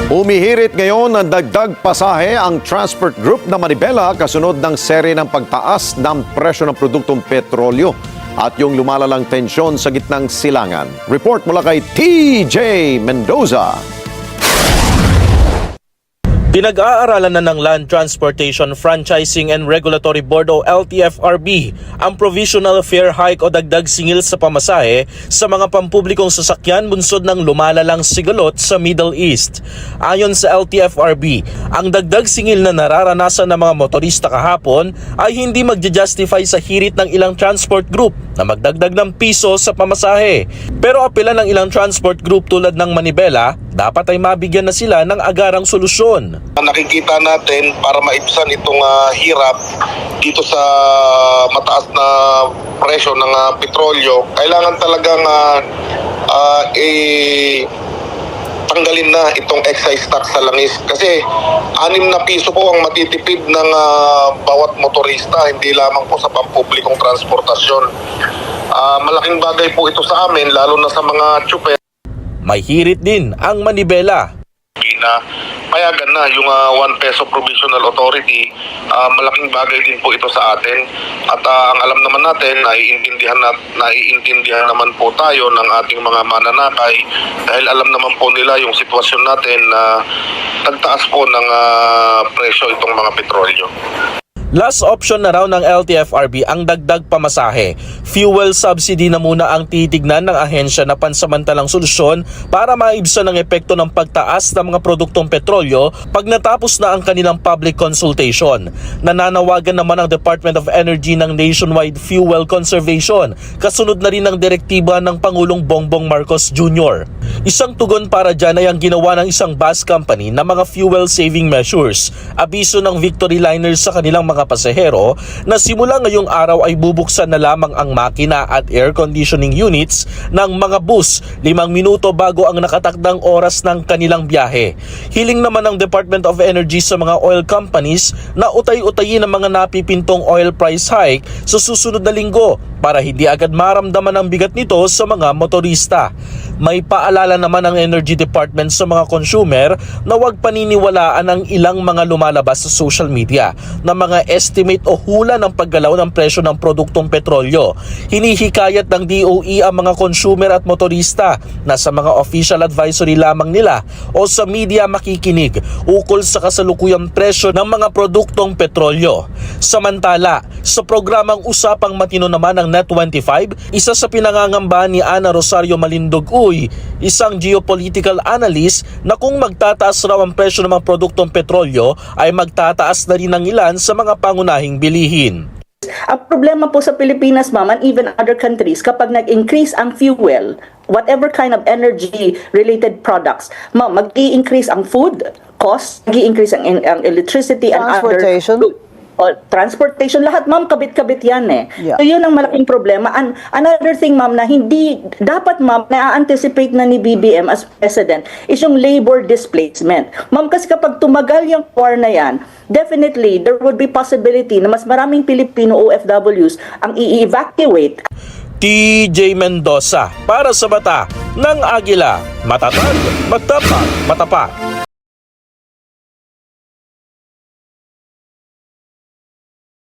Umihirit ngayon ng dagdag pasahe ang transport group na Manibela kasunod ng serye ng pagtaas ng presyo ng produktong petrolyo at yung lumalalang tensyon sa gitnang silangan. Report mula kay TJ Mendoza. Pinag-aaralan na ng Land Transportation Franchising and Regulatory Board o LTFRB ang provisional fare hike o dagdag singil sa pamasahe sa mga pampublikong sasakyan bunsod ng lumalalang sigalot sa Middle East. Ayon sa LTFRB, ang dagdag singil na nararanasan ng mga motorista kahapon ay hindi magja-justify sa hirit ng ilang transport group na magdagdag ng piso sa pamasahe. Pero apela ng ilang transport group tulad ng Manibela, dapat ay mabigyan na sila ng agarang solusyon. Nakikita natin para maibsan itong hirap dito sa mataas na presyo ng petrolyo, kailangan talagang tanggalin na itong excise tax sa langis. Kasi 6 na piso po ang matitipid ng bawat motorista, hindi lamang po sa pampublikong transportasyon. Malaking bagay po ito sa amin, lalo na sa mga tsuper. May hirit din ang Manibela. Na payagan na yung 1 peso provisional authority, malaking bagay din po ito sa atin. At ang alam naman natin, naiintindihan naman po tayo ng ating mga mananakay dahil alam naman po nila yung sitwasyon natin na tagtaas po ng presyo itong mga petrolyo. Last option na raw ng LTFRB ang dagdag pamasahe. Fuel subsidy na muna ang titignan ng ahensya na pansamantalang solusyon para maibsan ang epekto ng pagtaas ng mga produktong petrolyo pag natapos na ang kanilang public consultation. Nananawagan naman ang Department of Energy ng nationwide fuel conservation, kasunod na rin ng direktiba ng Pangulong Bongbong Marcos Jr. Isang tugon para dyan ay ang ginawa ng isang bus company na mga fuel saving measures. Abiso ng Victory Liners sa kanilang mga pasahero na simula ngayong araw ay bubuksan na lamang ang makina at air conditioning units ng mga bus 5 minuto bago ang nakatakdang oras ng kanilang biyahe. Hiling naman ng Department of Energy sa mga oil companies na utay-utayin ang mga napipintong oil price hike sa susunod na linggo para hindi agad maramdaman ang bigat nito sa mga motorista. May paalala naman ang Energy Department sa mga consumer na huwag paniniwalaan ang ilang mga lumalabas sa social media na mga estimate o hula ng paggalaw ng presyo ng produktong petrolyo. Hinihikayat ng DOE ang mga consumer at motorista na sa mga official advisory lamang nila o sa media makikinig ukol sa kasalukuyang presyo ng mga produktong petrolyo. Samantala, sa programang Usapang Matino naman ng Net25, isa sa pinangangamba ni Ana Rosario Malindog Uy, isang geopolitical analyst, na kung magtataas raw ang presyo ng mga produktong petrolyo ay magtataas na rin ang ilan sa mga pangunahing bilihin. Ang problema po sa Pilipinas, ma'am, and even other countries, kapag nag-increase ang fuel, whatever kind of energy-related products, ma'am, mag-i-increase ang food cost, mag-i-increase ang electricity and other transportation, lahat, ma'am, kabit-kabit yan eh. Yeah. So yun ang malaking problema. And another thing, ma'am, na hindi dapat, ma'am, na-anticipate na ni BBM as president is yung labor displacement. Ma'am, kasi kapag tumagal yung war na yan, definitely there would be possibility na mas maraming Pilipino OFWs ang i-evacuate. TJ Mendoza para sa Mata ng Agila. Matatag, magtapat, matapat.